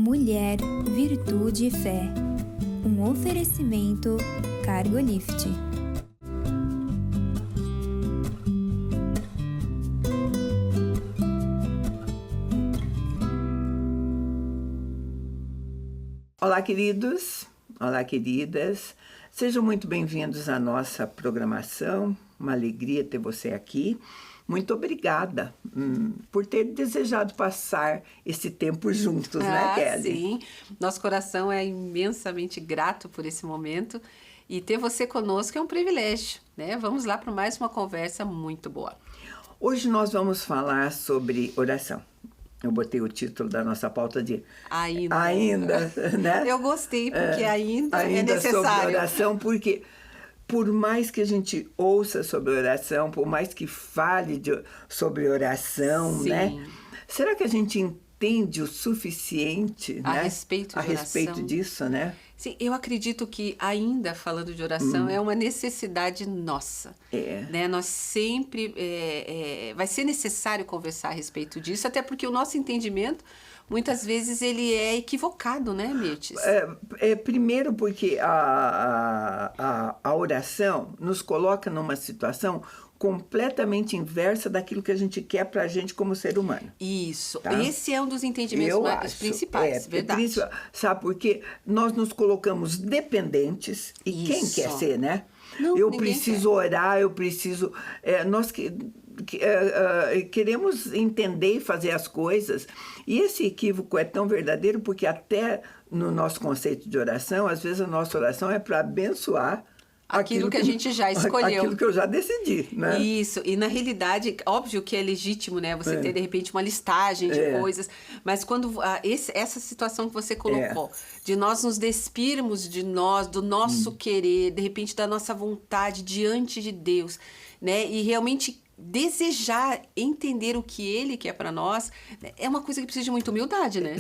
Mulher, Virtude e Fé. Um oferecimento Cargolift. Olá, queridos. Olá, queridas. Sejam muito bem-vindos à nossa programação. Uma alegria ter você aqui. Muito obrigada por ter desejado passar esse tempo juntos, né, Kelly? Sim, nosso coração é imensamente grato por esse momento e ter você conosco é um privilégio, né? Vamos lá para mais uma conversa muito boa. Hoje nós vamos falar sobre oração. Eu botei o título da nossa pauta de Ainda, né? Eu gostei, porque ainda é necessário. Sobre oração, porque por mais que a gente ouça sobre oração, por mais que fale sobre oração, Sim. né? Será que a gente entende o suficiente, a né? respeito de a respeito oração? disso, né? Sim, eu acredito que ainda falando de oração é uma necessidade nossa. Né? Nós sempre vai ser necessário conversar a respeito disso, até porque o nosso entendimento muitas vezes ele é equivocado, né, Mirtes? Primeiro porque a oração nos coloca numa situação completamente inversa daquilo que a gente quer para a gente como ser humano. Isso. Tá? Esse é um dos entendimentos principais, verdade. Sabe, porque nós nos colocamos dependentes e Isso. quem quer ser, né? Não, eu ninguém preciso quer. orar, eu preciso... nós queremos entender e fazer as coisas. E esse equívoco é tão verdadeiro porque até no nosso conceito de oração, às vezes a nossa oração é para abençoar aquilo que a gente já escolheu. Aquilo que eu já decidi, né? Isso, e na realidade, óbvio que é legítimo, né? Você ter, de repente, uma listagem de coisas, mas quando essa situação que você colocou, de nós nos despirmos de nós, do nosso querer, de repente da nossa vontade diante de Deus, né? E realmente desejar entender o que Ele quer para nós, é uma coisa que precisa de muita humildade, né?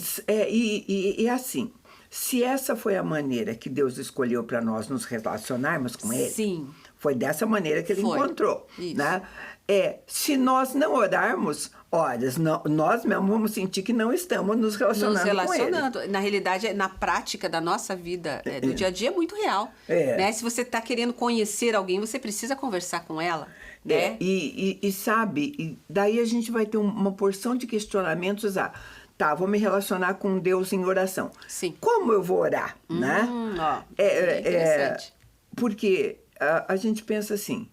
E assim... Se essa foi a maneira que Deus escolheu para nós nos relacionarmos com Ele, Sim. Foi dessa maneira que Ele encontrou. Isso. Né? Se nós não orarmos, nós mesmo vamos sentir que não estamos nos relacionando com Ele. Na realidade, na prática da nossa vida, do dia a dia, é muito real. Né? Se você está querendo conhecer alguém, você precisa conversar com ela. Né? Sabe, daí a gente vai ter uma porção de questionamentos. Tá, vou me relacionar com Deus em oração. Sim. Como eu vou orar, né? Interessante. Porque a gente pensa assim,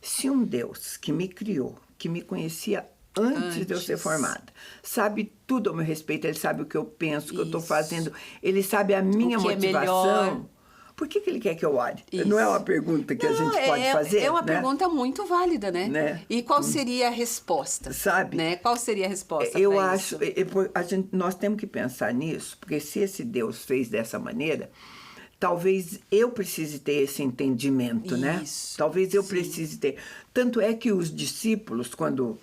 se um Deus que me criou, que me conhecia antes de eu ser formada, sabe tudo ao meu respeito, Ele sabe o que eu penso, o que eu estou fazendo, Ele sabe a minha motivação. Por que Ele quer que eu ore? Isso. Não é uma pergunta que a gente pode fazer? É uma né? pergunta muito válida, né? E qual seria a resposta? Sabe? Né? Qual seria a resposta? Eu acho, nós temos que pensar nisso, porque se esse Deus fez dessa maneira, talvez eu precise ter esse entendimento, né? Talvez eu precise ter. Tanto é que os discípulos, quando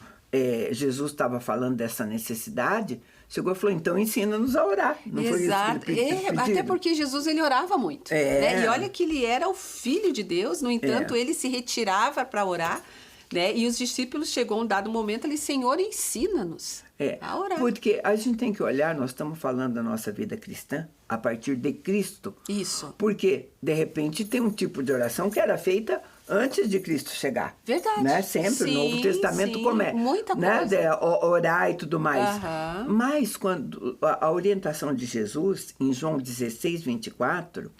Jesus estava falando dessa necessidade, chegou e falou, então ensina-nos a orar. Não Exato. Foi isso que ele até porque Jesus, ele orava muito. Né? E olha que ele era o Filho de Deus, no entanto, ele se retirava para orar, né? E os discípulos chegou um dado momento ali, Senhor, ensina-nos a orar. Porque a gente tem que olhar, nós estamos falando da nossa vida cristã a partir de Cristo. Isso. Porque, de repente, tem um tipo de oração que era feita antes de Cristo chegar. Verdade. Né? Sempre o Novo Testamento começa. Muita né? coisa. Orar e tudo mais. Mas quando a orientação de Jesus, em João 16, 24,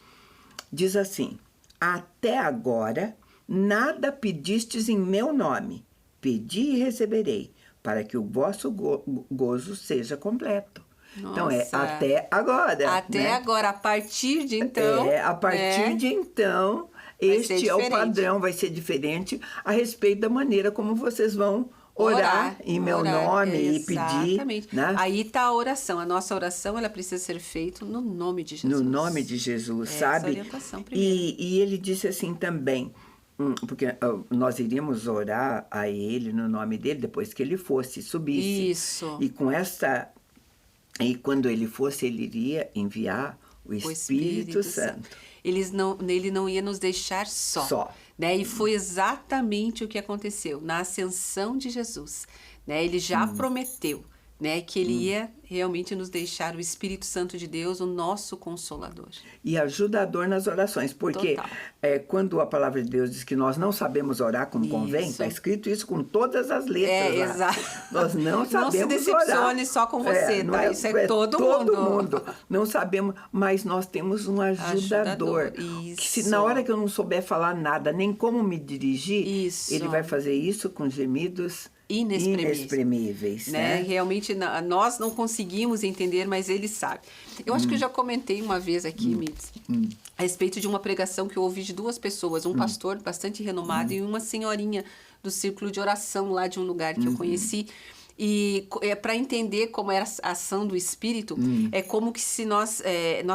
diz assim, até agora nada pedistes em meu nome. Pedi e receberei, para que o vosso gozo seja completo. Nossa. Então, até agora. Até agora, a partir de então... a partir de então... Este é o padrão, vai ser diferente a respeito da maneira como vocês vão orar em meu nome e pedir. Exatamente. Né? Aí está a oração. A nossa oração ela precisa ser feita no nome de Jesus. No nome de Jesus, sabe? Essa orientação primeiro. E ele disse assim também, porque nós iríamos orar a Ele no nome dele depois que ele fosse, subisse. Isso. E quando ele fosse, ele iria enviar o Espírito Santo. Ele não ia nos deixar só. Né? E foi exatamente o que aconteceu na ascensão de Jesus. Né? Ele já prometeu né? Que Ele ia realmente nos deixar o Espírito Santo de Deus, o nosso Consolador. E ajudador nas orações, porque quando a palavra de Deus diz que nós não sabemos orar como convém, está escrito isso com todas as letras lá. Exato. Nós não sabemos orar. Não se decepcione só com você, tá? Isso é todo mundo. Não sabemos, mas nós temos um ajudador. Isso. Que se na hora que eu não souber falar nada, nem como me dirigir, ele vai fazer isso com gemidos inexprimíveis, né? Realmente nós não conseguimos entender, mas Ele sabe. Eu acho que eu já comentei uma vez aqui, Mitz, a respeito de uma pregação que eu ouvi de duas pessoas, um pastor bastante renomado e uma senhorinha do círculo de oração lá de um lugar que eu conheci. E para entender como era a ação do Espírito, é como que se nós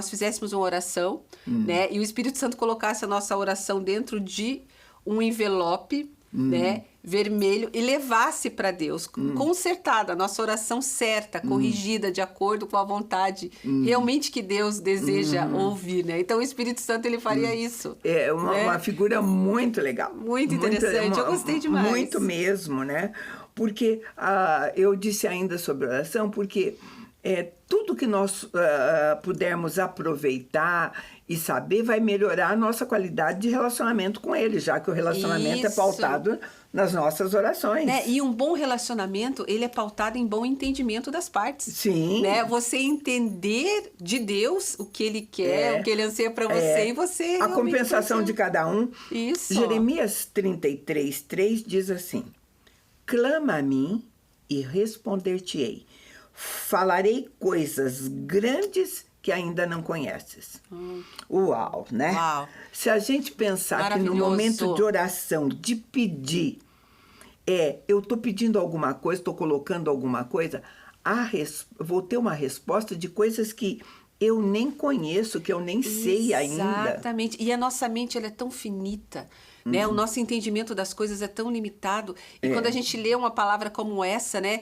fizéssemos uma oração, né? E o Espírito Santo colocasse a nossa oração dentro de um envelope, né, vermelho, e levasse para Deus, consertada, a nossa oração certa, corrigida, de acordo com a vontade realmente que Deus deseja ouvir, né? Então o Espírito Santo, ele faria isso. É uma figura muito legal. Muito interessante, eu gostei demais. Muito mesmo, né? Porque eu disse ainda sobre oração, porque tudo que nós pudermos aproveitar e saber vai melhorar a nossa qualidade de relacionamento com Ele, já que o relacionamento é pautado nas nossas orações. Né? E um bom relacionamento, ele é pautado em bom entendimento das partes. Sim. Né? Você entender de Deus o que Ele quer, o que Ele anseia para você, e você... A compensação de cada um. Isso. Jeremias 33:3 diz assim: clama a mim e responder-te-ei. Falarei coisas grandes que ainda não conheces. Uau, né? Uau. Se a gente pensar que no momento de oração, de pedir, eu estou pedindo alguma coisa, estou colocando alguma coisa, vou ter uma resposta de coisas que eu nem conheço, que eu nem sei ainda. Exatamente. E a nossa mente, ela é tão finita, né? O nosso entendimento das coisas é tão limitado. E quando a gente lê uma palavra como essa, né?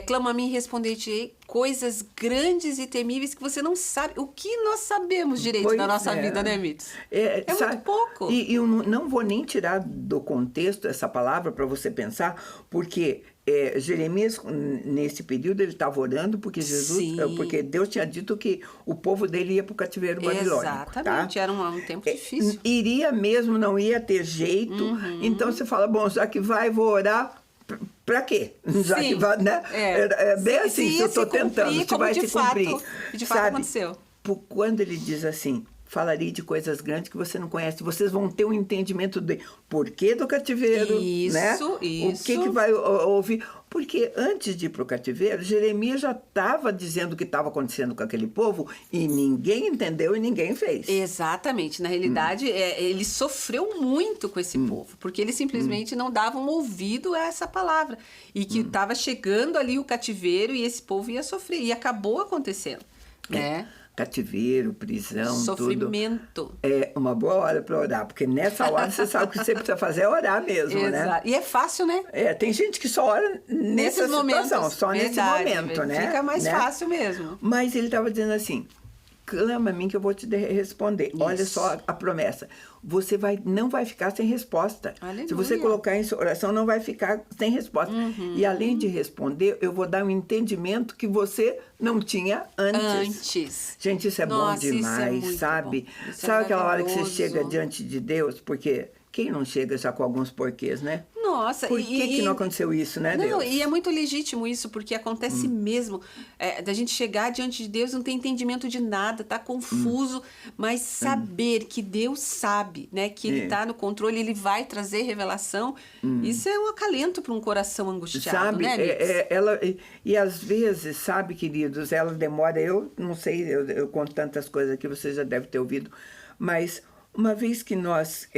Clama a mim e responder-te coisas grandes e temíveis que você não sabe. O que nós sabemos direito na nossa vida, né, Mitz? Muito pouco. E eu não vou nem tirar do contexto essa palavra para você pensar, porque Jeremias, nesse período, ele estava orando porque porque Deus tinha dito que o povo dele ia para o cativeiro babilônico. Exatamente, tá? era um tempo difícil. Iria mesmo, não ia ter jeito. Então você fala, bom, já que vai, vou orar. Para quê? Já que vai, né? Bem assim, se eu estou tentando, se vai se cumprir. De fato aconteceu. Quando ele diz assim, falarei de coisas grandes que você não conhece, vocês vão ter um entendimento de porquê do cativeiro, né? O que vai ouvir. Porque antes de ir para o cativeiro, Jeremias já estava dizendo o que estava acontecendo com aquele povo e ninguém entendeu e ninguém fez. Exatamente. Na realidade, ele sofreu muito com esse povo, porque eles simplesmente não davam ouvido a essa palavra. E que estava chegando ali o cativeiro e esse povo ia sofrer. E acabou acontecendo, né? Cativeiro, prisão, sofrimento. Tudo. É uma boa hora para orar, porque nessa hora você sabe o que você precisa fazer é orar mesmo, né? E é fácil, né? Tem gente que só ora nessa situação, momentos, só nesse momento, né? Fica mais fácil mesmo. Mas ele estava dizendo assim, clama a mim que eu vou te responder. Isso. Olha só a promessa. Você não vai ficar sem resposta. Aleluia. Se você colocar em oração, não vai ficar sem resposta. E além de responder, eu vou dar um entendimento que você não tinha antes. Gente, isso é bom demais, isso sabe? Sabe aquela hora que você chega diante de Deus? Porque quem não chega já com alguns porquês, né? Nossa, por que não aconteceu isso, né, Deus? E é muito legítimo isso, porque acontece mesmo. Da gente chegar diante de Deus, não tem entendimento de nada, tá confuso, mas saber que Deus sabe, né? Que Ele tá no controle, Ele vai trazer revelação. Isso é um acalento para um coração angustiado, sabe, né, e às vezes, sabe, queridos, ela demora, eu não sei, eu conto tantas coisas aqui, você já deve ter ouvido, mas uma vez que nós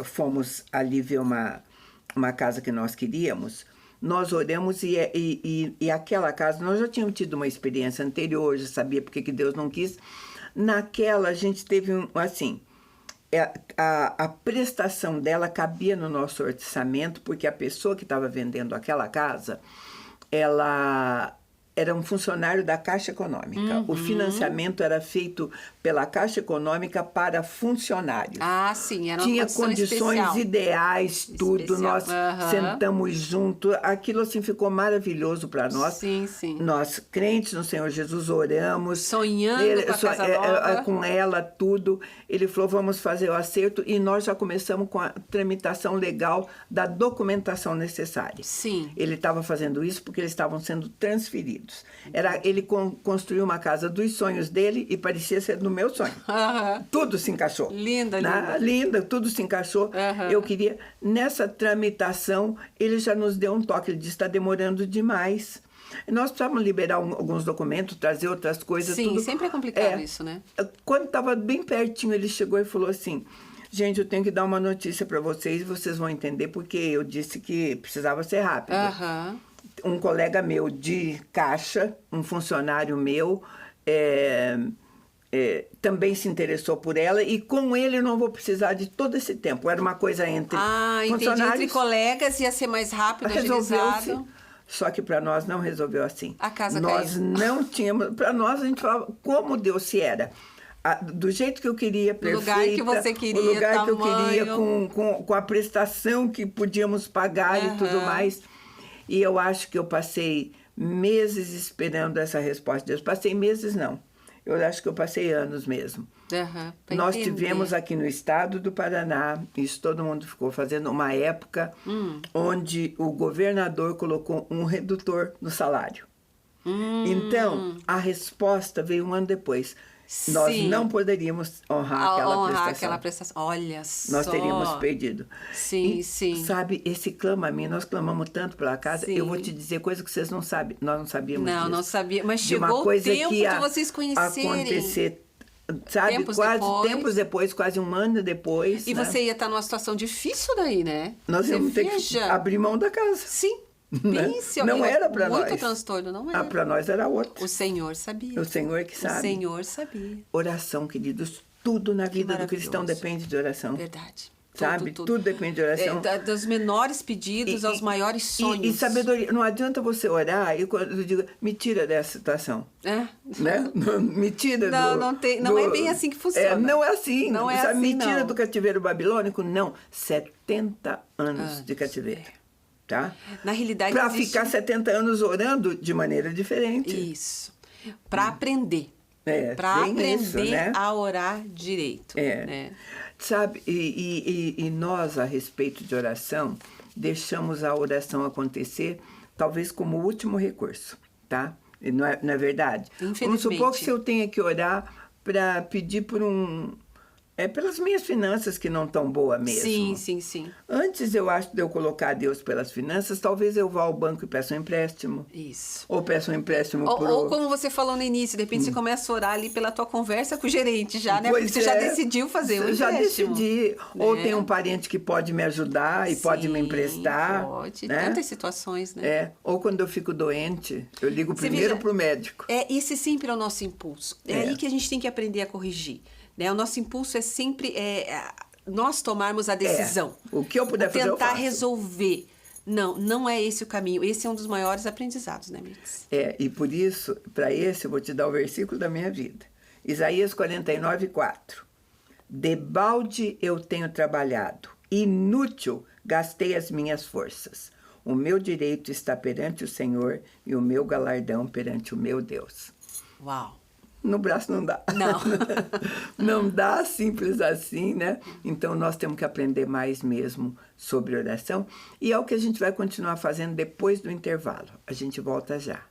fomos ali ver uma casa que nós queríamos, nós oramos e aquela casa, nós já tínhamos tido uma experiência anterior, já sabia porque que Deus não quis. Naquela, a gente teve, assim, a prestação dela cabia no nosso orçamento, porque a pessoa que estava vendendo aquela casa, ela era um funcionário da Caixa Econômica. O financiamento era feito pela Caixa Econômica para funcionários. Ah, sim, era uma Tinha condição condições especial. ideais, tudo. Nós sentamos junto. Aquilo assim ficou maravilhoso para nós. Sim, sim. Nós, crentes no Senhor Jesus, oramos. Sonhando com a casa nova. Com ela, tudo. Ele falou, vamos fazer o acerto. E nós já começamos com a tramitação legal da documentação necessária. Sim. Ele estava fazendo isso porque eles estavam sendo transferidos. Ele construiu uma casa dos sonhos dele e parecia ser do meu sonho. Tudo se encaixou. Linda, linda. Linda, tudo se encaixou. Eu queria, nessa tramitação, ele já nos deu um toque. Ele disse, está demorando demais. Nós precisávamos liberar alguns documentos, trazer outras coisas. Sim, tudo. sempre é complicado isso, né? Quando estava bem pertinho, ele chegou e falou assim, gente, eu tenho que dar uma notícia para vocês, vocês vão entender porque eu disse que precisava ser rápido. Um colega meu de caixa, um funcionário meu, também se interessou por ela e com ele eu não vou precisar de todo esse tempo. Era uma coisa entre funcionários. Entendi. Entre colegas ia ser mais rápido, agilizado. Só que para nós não resolveu assim. A casa nós caiu. Não tínhamos... Para nós a gente falava como Deus se era. Do jeito que eu queria, perfeita. O lugar que você queria, o lugar que eu queria, tamanho. com a prestação que podíamos pagar e tudo mais. E eu acho que eu passei meses esperando essa resposta de Deus. Passei meses, não. Eu acho que eu passei anos mesmo. Nós tivemos aqui no estado do Paraná, isso todo mundo ficou fazendo, uma época onde o governador colocou um redutor no salário. Então, a resposta veio um ano depois. Nós não poderíamos honrar aquela prestação. Olha só. Nós teríamos perdido. Sim, e, sim. Sabe, esse clama a mim, nós clamamos tanto pela casa, eu vou te dizer coisa que vocês não sabem. Nós não sabíamos disso. Não sabia. Mas chegou o tempo de vocês conhecerem. Acontecer, sabe, tempos depois, quase um ano depois. E você ia estar numa situação difícil daí, né? Nós íamos ter que abrir mão da casa. Sim. Não era para nós. Muito transtorno, não era. Para nós era outro. O Senhor sabia. O Senhor que sabe. O Senhor sabia. Oração, queridos. Tudo na vida do cristão depende de oração. Verdade. Sabe? Tudo depende de oração. Dos menores pedidos aos maiores sonhos. E sabedoria. Não adianta você orar e eu digo, me tira dessa situação. Né? Me tira não é bem assim que funciona. Não é assim. Não é sabe? assim, Me tira do cativeiro babilônico? Não. 70 anos de cativeiro. Tá? Na realidade, para ficar 70 anos orando de maneira diferente. Isso. Para aprender. Para aprender isso, né? A orar direito. Né? Sabe, e nós, a respeito de oração, deixamos a oração acontecer, talvez como último recurso, tá? Não é verdade? Vamos supor que se eu tenha que orar para pedir por pelas minhas finanças que não estão boas mesmo. Sim. Antes, eu acho, de eu colocar Deus pelas finanças, talvez eu vá ao banco e peça um empréstimo. Isso. Ou peça um empréstimo ou como você falou no início, de repente você começa a orar ali pela tua conversa com o gerente já, né? Pois porque você já decidiu fazer o empréstimo. Já decidi. Né? Ou tem um parente que pode me ajudar e pode me emprestar. Pode. Né? Tantas situações, né? Ou quando eu fico doente, eu ligo primeiro para o médico. Esse sempre é o nosso impulso. É aí que a gente tem que aprender a corrigir. Né? O nosso impulso é sempre nós tomarmos a decisão. O que eu puder fazer, eu faço. Tentar resolver. Não é esse o caminho. Esse é um dos maiores aprendizados, né, Mix? E por isso, para esse, eu vou te dar o versículo da minha vida. Isaías 49:4. Debalde eu tenho trabalhado, inútil gastei as minhas forças. O meu direito está perante o Senhor e o meu galardão perante o meu Deus. Uau! No braço não dá. Não. Não dá simples assim, né? Então, nós temos que aprender mais mesmo sobre oração. E é o que a gente vai continuar fazendo depois do intervalo. A gente volta já.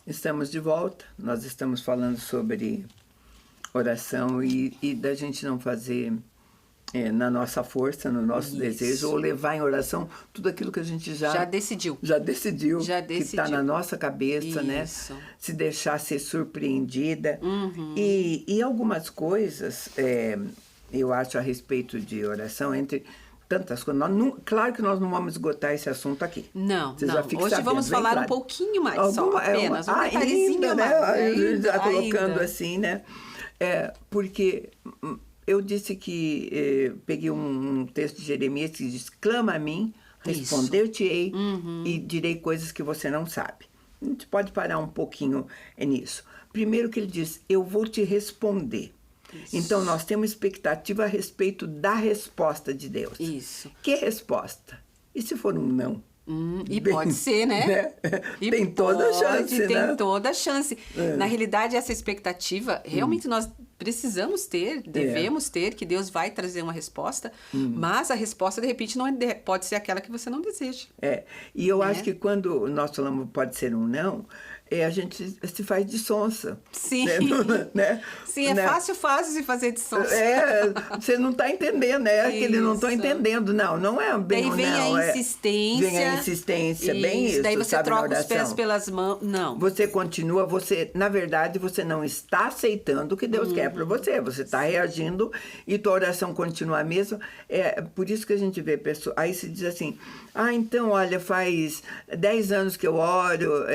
Estamos de volta, nós estamos falando sobre oração e da gente não fazer na nossa força, no nosso desejo, ou levar em oração tudo aquilo que a gente já decidiu. Que está na nossa cabeça, né? Se deixar ser surpreendida. E algumas coisas, eu acho, a respeito de oração, tantas coisas. Claro que nós não vamos esgotar esse assunto aqui. Não, Vocês não. já fiquem Hoje sabendo, vamos falar um pouquinho mais, só apenas. Um detalhezinho ainda, né? mais. A gente está colocando ainda. assim, né? Porque eu disse que peguei um texto de Jeremias que diz, clama a mim, responder-te-ei e direi coisas que você não sabe. A gente pode parar um pouquinho nisso. Primeiro que ele diz, eu vou te responder. Isso. Então, nós temos expectativa a respeito da resposta de Deus. Isso. Que resposta? E se for um não? E pode ser, né? E tem toda a chance, né? Tem toda a chance. Na realidade, essa expectativa, realmente nós precisamos ter, devemos ter, que Deus vai trazer uma resposta, mas a resposta, de repente, não pode ser aquela que você não deseja. E eu acho que quando nós falamos pode ser um não, a gente se faz de sonsa. Sim. Né? Sim, é fácil se fazer de sonsa. Você não está entendendo, né? Que eles não estão entendendo. Não é bem daí vem não. A insistência. Vem a insistência, bem isso. Daí você sabe, troca os pés pelas mãos. Não. Você continua, na verdade, você não está aceitando o que Deus quer para você. Você está reagindo e tua oração continua a mesma. Por isso que a gente vê pessoas. Aí se diz assim, então, olha, faz 10 anos que eu oro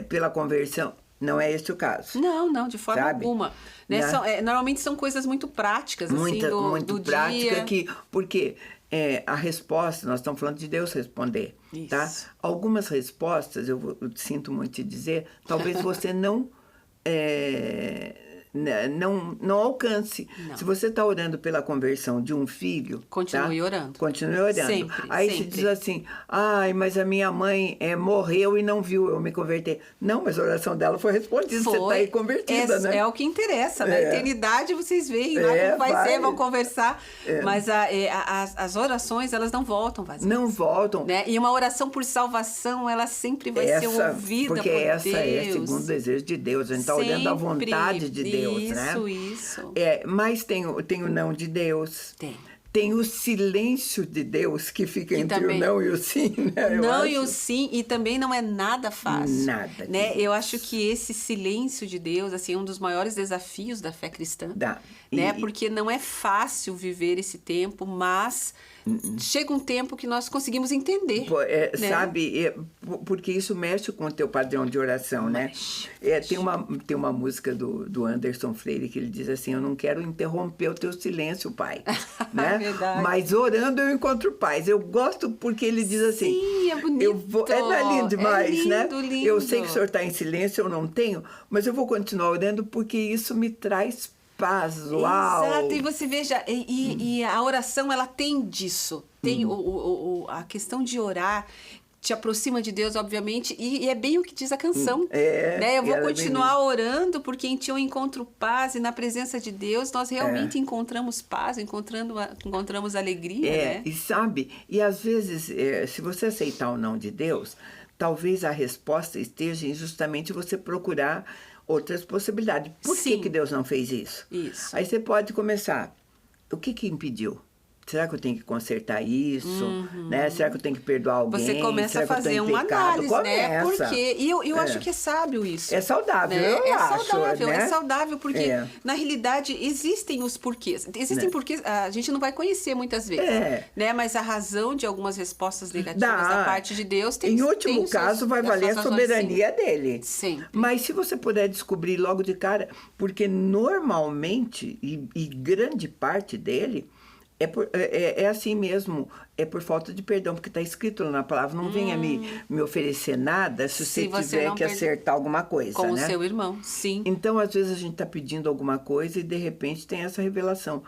pela conversão. Não é esse o caso. Não, de forma alguma. Né? Normalmente são coisas muito práticas, muito do prática dia. Porque a resposta, nós estamos falando de Deus responder, isso. Tá? Algumas respostas, eu sinto muito te dizer, talvez você não alcance. Não. Se você está orando pela conversão de um filho... Continue orando. Continue orando. Sempre, Aí sempre. se diz assim, mas a minha mãe morreu e não viu eu me converter. Não, mas a oração dela foi respondida, você está aí convertida, né? É o que interessa. Na eternidade vocês veem lá como vai ser, vão conversar. Mas as orações, elas não voltam vazias. Não voltam. Né? E uma oração por salvação, ela sempre vai ser ouvida por Deus. Porque essa é segundo o desejo de Deus. A gente está olhando a vontade de Deus. Isso. Mas tem o não de Deus. Tem o silêncio de Deus que fica entre também, o não e o sim, né? O não e o sim, e também não é nada fácil. Nada. Né? Eu acho que esse silêncio de Deus, assim, é um dos maiores desafios da fé cristã. Né? Porque não é fácil viver esse tempo, mas chega um tempo que nós conseguimos entender. Né? Sabe, porque isso mexe com o teu padrão de oração, né? Tem uma música do Anderson Freire que ele diz assim, eu não quero interromper o teu silêncio, Pai. Né? Verdade. Mas orando eu encontro paz. Eu gosto porque ele diz assim... Sim, é bonito. Não é lindo demais, lindo, né? Lindo. Eu sei que o senhor está em silêncio, eu não tenho, mas eu vou continuar orando porque isso me traz paz. Uau! Exato, e você veja, e a oração, ela tem disso. Tem a questão de orar, te aproxima de Deus, obviamente, e é bem o que diz a canção. Né? Eu vou continuar orando, porque em ti eu encontro paz, e na presença de Deus nós realmente encontramos paz, encontramos alegria. Né? E sabe, e às vezes, se você aceitar o não de Deus, talvez a resposta esteja em justamente você procurar outras possibilidades. Por que Deus não fez isso? Aí você pode começar. O que impediu? Será que eu tenho que consertar isso? Né? Será que eu tenho que perdoar alguém? Você começa a fazer uma análise, né? Por quê? E eu acho que é sábio isso. É saudável, né? Eu acho. Saudável, né? É saudável, porque na realidade existem os porquês. Existem porquês, a gente não vai conhecer muitas vezes. Né? Mas a razão de algumas respostas negativas da parte de Deus tem. Em último caso, vai valer a soberania dele. Sempre. Mas se você puder descobrir logo de cara, porque normalmente, e grande parte dele, é assim mesmo, é por falta de perdão, porque está escrito na palavra, não venha me oferecer nada se você tiver que acertar alguma coisa, com né? o seu irmão, sim. Então, às vezes, a gente está pedindo alguma coisa e, de repente, tem essa revelação.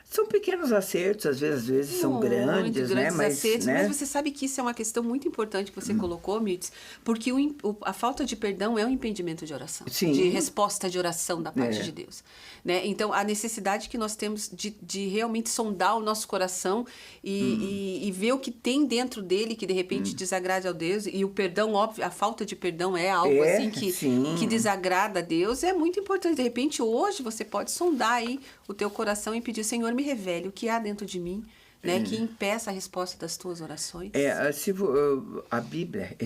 São pequenos acertos, às vezes são grandes, né? Mas você sabe que isso é uma questão muito importante que você colocou, Mirtz, porque a falta de perdão é um impedimento de oração, de resposta de oração da parte de Deus. Né? Então, a necessidade que nós temos de realmente sondar o nosso coração e ver o que tem dentro dele que, de repente, desagrade a Deus. E o perdão, óbvio, a falta de perdão é algo assim que desagrada a Deus. É muito importante. De repente, hoje, você pode sondar aí o teu coração e pedir, Senhor, me revele o que há dentro de mim, né, que impeça a resposta das tuas orações? A Bíblia,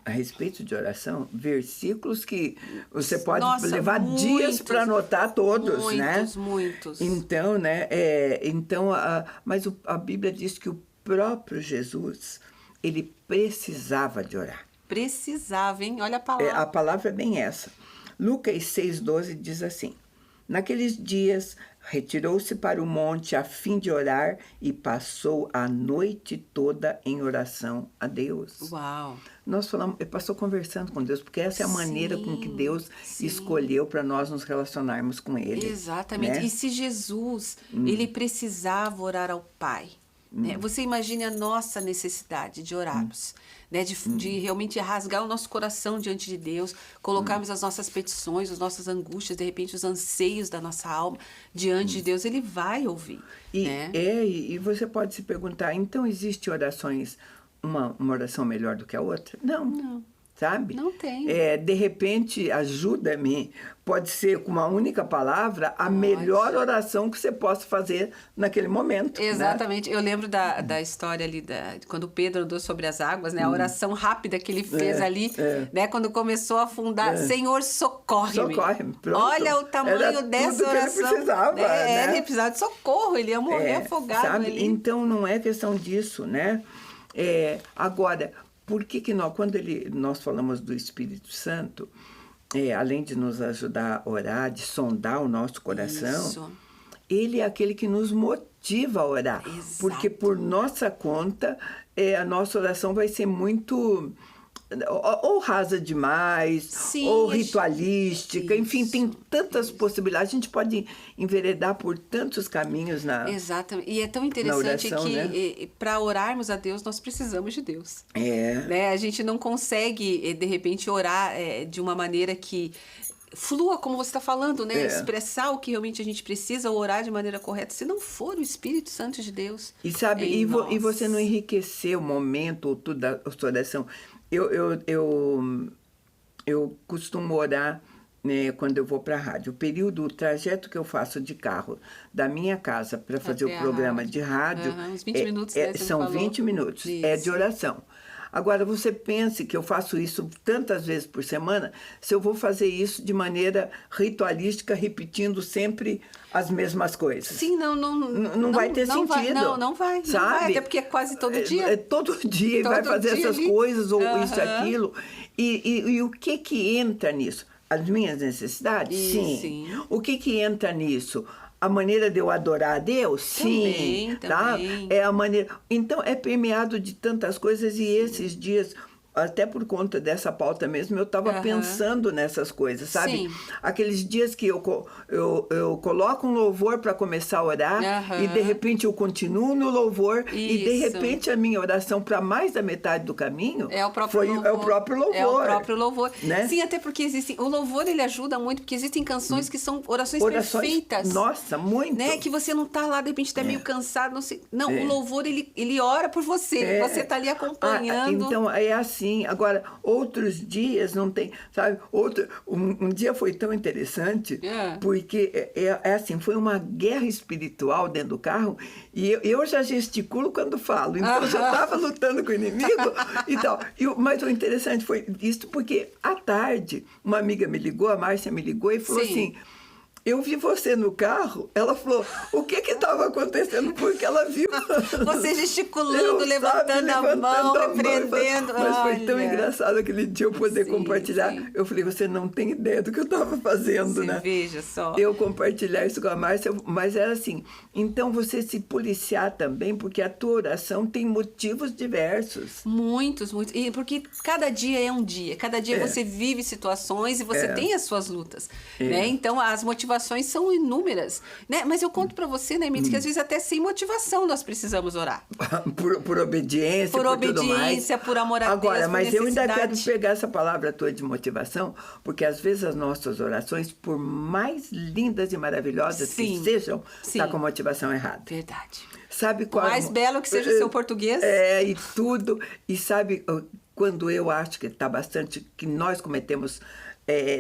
a respeito de oração, versículos que você pode levar dias para anotar todos, né? Muitos. Então, né? Mas a Bíblia diz que o próprio Jesus, ele precisava de orar. Precisava, hein? Olha a palavra. A palavra é bem essa. Lucas 6,12 diz assim: naqueles dias, retirou-se para o monte a fim de orar e passou a noite toda em oração a Deus. Uau! Passou conversando com Deus, porque essa é a maneira com que Deus escolheu para nós nos relacionarmos com Ele. Exatamente. Né? E se Jesus, ele precisava orar ao Pai, né? Você imagine a nossa necessidade de orarmos, né? De realmente rasgar o nosso coração diante de Deus, colocarmos as nossas petições, as nossas angústias, de repente os anseios da nossa alma diante de Deus. Ele vai ouvir. E você pode se perguntar, então existe orações, uma oração melhor do que a outra? Não. Sabe? Não tem. De repente, ajuda-me, pode ser com uma única palavra a melhor oração que você possa fazer naquele momento. Exatamente. Né? Eu lembro da história ali, quando Pedro andou sobre as águas, né? A oração rápida que ele fez ali, né? Quando começou a afundar, Senhor, socorre-me. Socorre-me. Olha o tamanho dessa oração. Ele precisava, né? Ele precisava de socorro, ele ia morrer afogado. Sabe? Ali. Então, não é questão disso, né? Agora, por que quando nós falamos do Espírito Santo, além de nos ajudar a orar, de sondar o nosso coração, ele é aquele que nos motiva a orar. Exato. Porque por nossa conta, a nossa oração vai ser muito ou rasa demais, ou ritualística, enfim, tem tantas possibilidades. A gente pode enveredar por tantos caminhos na Exatamente. E é tão interessante oração, que né? Para orarmos a Deus, nós precisamos de Deus. Né? A gente não consegue, de repente, orar de uma maneira que flua, como você está falando, né? Expressar o que realmente a gente precisa, orar de maneira correta, se não for o Espírito Santo de Deus. E sabe, e você não enriquecer o momento ou tudo da sua oração. Eu costumo orar, né, quando eu vou para a rádio. O trajeto que eu faço de carro da minha casa para fazer o programa de rádio, uns 20 minutos, são 20 minutos, de oração. Agora, você pense que eu faço isso tantas vezes por semana, se eu vou fazer isso de maneira ritualística, repetindo sempre as mesmas coisas. Sim, não vai ter sentido. Não vai, até porque é quase todo dia. Todo dia, e vai fazer essas coisas, ou isso, aquilo. E o que entra nisso? As minhas necessidades? Sim. O que entra nisso? A maneira de eu adorar a Deus? Sim. Tá? É a maneira. Então, é permeado de tantas coisas, e esses dias, até por conta dessa pauta mesmo, eu estava pensando nessas coisas, sabe? Sim. Aqueles dias que eu coloco um louvor para começar a orar, e de repente eu continuo no louvor, e de repente a minha oração para mais da metade do caminho é o próprio louvor. É o próprio louvor. Né? Sim, até porque o louvor, ele ajuda muito, porque existem canções que são orações perfeitas. Nossa, muito. Né? Que você não está lá, de repente está meio cansado, não sei. Não, o louvor, ele ora por você, você está ali acompanhando. Então, é assim. Agora, outros dias não tem, sabe? Um dia foi tão interessante, porque assim, foi uma guerra espiritual dentro do carro, e eu já gesticulo quando falo, então eu já estava lutando com o inimigo e tal. Mas o interessante foi isso, porque à tarde, uma amiga me ligou, a Márcia me ligou e falou assim: eu vi você no carro. Ela falou, o que estava acontecendo? Porque ela viu. Você gesticulando, levantando a mão, repreendendo. Mas foi tão engraçado aquele dia eu poder compartilhar. Sim. Eu falei, você não tem ideia do que eu estava fazendo, né? Veja só. Eu compartilhar isso com a Márcia, mas era assim. Então, você se policiar também, porque a tua oração tem motivos diversos. Muitos. E porque cada dia é um dia. Cada dia você vive situações e você tem as suas lutas. Né? Então, as motivações são inúmeras, né? Mas eu conto para você, né, Mitz, que às vezes até sem motivação nós precisamos orar. por obediência, por tudo mais. Por amor a Deus, Agora, mas eu ainda quero necessidade. pegar essa palavra tua de motivação, porque às vezes as nossas orações, por mais lindas e maravilhosas que sejam, tá com a motivação errada. Verdade. Sabe qual? Mais belo que seja o seu português. E tudo. E sabe, quando eu acho que está bastante, que nós cometemos...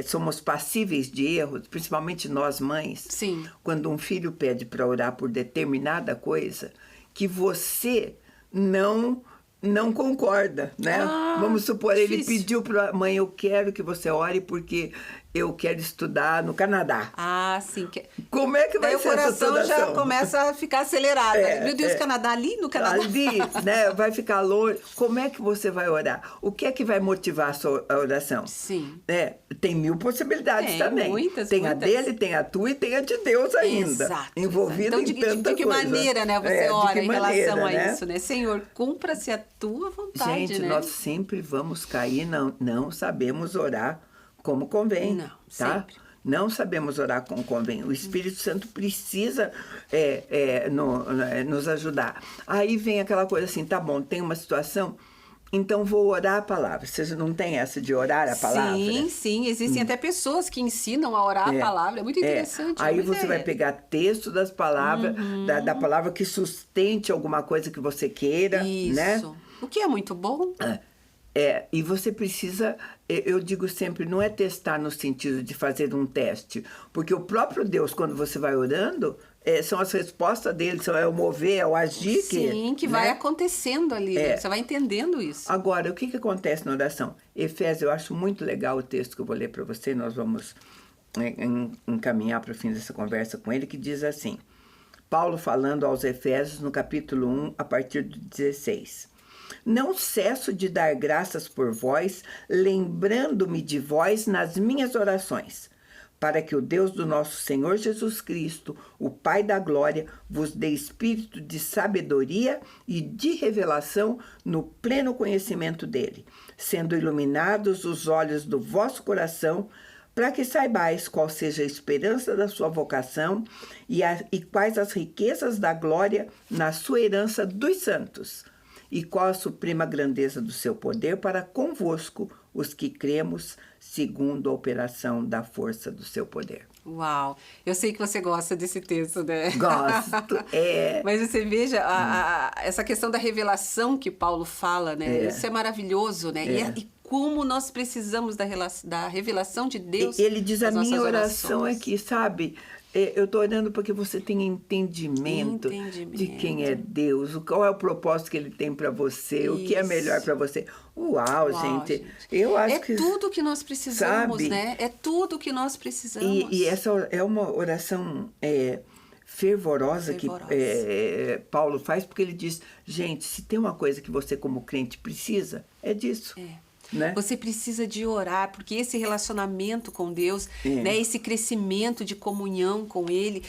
somos passíveis de erros, principalmente nós mães. Sim. Quando um filho pede para orar por determinada coisa, que você não concorda, né? Vamos supor, difícil. Ele pediu para a mãe, eu quero que você ore porque eu quero estudar no Canadá. Sim. Como é que vai ser essa situação? O coração já começa a ficar acelerado. Meu Deus, Canadá, ali no Canadá. Ali, né? Vai ficar longe. Como é que você vai orar? O que é que vai motivar a sua oração? Sim. Tem 1000 possibilidades também. Muitas. A dele, tem a tua e tem a de Deus ainda. Exato. Envolvida então, em tanta de que coisa. maneira, né? Você ora em relação a né? isso, né? Senhor, cumpra-se a tua vontade, Gente, né? nós sempre vamos cair, não sabemos orar como convém. Não, tá? sempre. Não sabemos orar como convém. O Espírito Santo precisa nos ajudar. Aí vem aquela coisa assim, tá bom, tem uma situação, então vou orar a palavra. Você não tem essa de orar a palavra? Sim. Existem até pessoas que ensinam a orar a palavra. É muito interessante. Aí você vai pegar texto das palavras, da palavra que sustente alguma coisa que você queira, Isso. né? O que é muito bom. E você precisa, eu digo sempre, não é testar no sentido de fazer um teste, porque o próprio Deus, quando você vai orando, são as respostas dele, é o mover, é o agir. Sim, que vai acontecendo ali, né? Você vai entendendo isso. Agora, o que acontece na oração? Efésios, eu acho muito legal o texto que eu vou ler para você, nós vamos encaminhar para o fim dessa conversa com ele, que diz assim, Paulo falando aos Efésios, no capítulo 1, a partir do 16. Não cesso de dar graças por vós, lembrando-me de vós nas minhas orações, para que o Deus do nosso Senhor Jesus Cristo, o Pai da glória, vos dê espírito de sabedoria e de revelação no pleno conhecimento dele, sendo iluminados os olhos do vosso coração, para que saibais qual seja a esperança da sua vocação e quais as riquezas da glória na sua herança dos santos, e qual a suprema grandeza do seu poder para convosco, os que cremos, segundo a operação da força do seu poder. Uau! Eu sei que você gosta desse texto, né? Gosto, Mas você veja, essa questão da revelação que Paulo fala, né? Isso é maravilhoso, né? E como nós precisamos da revelação de Deus. Ele diz, a minha oração orações. aqui, sabe? Eu estou orando para que você tenha entendimento de quem é Deus, qual é o propósito que Ele tem para você, o que é melhor para você. Uau, gente! Eu acho que... É tudo que nós precisamos, sabe? né? É tudo que nós precisamos. E essa é uma oração fervorosa que Paulo faz, porque ele diz, gente, se tem uma coisa que você como crente precisa, é disso. Né? Você precisa de orar, porque esse relacionamento com Deus, né, esse crescimento de comunhão com Ele,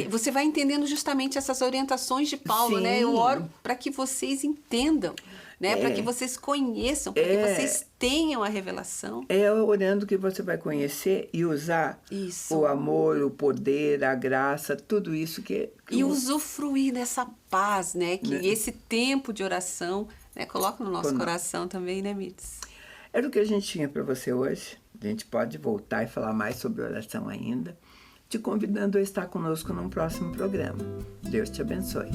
você vai entendendo justamente essas orientações de Paulo, Sim. né? Eu oro para que vocês entendam, né? Para que vocês conheçam, para que vocês tenham a revelação. Orando que você vai conhecer e usar o amor, o poder, a graça, tudo isso E usufruir dessa paz, né? Que esse tempo de oração, né, coloca no nosso coração também, né, Mirtz? Era o que a gente tinha para você hoje. A gente pode voltar e falar mais sobre oração ainda, te convidando a estar conosco num próximo programa. Deus te abençoe.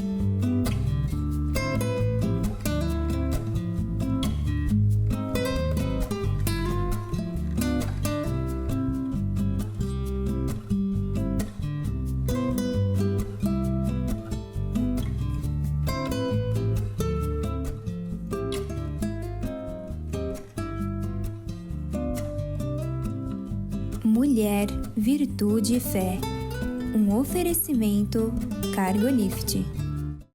Mulher, Virtude e Fé. Um oferecimento Cargolift.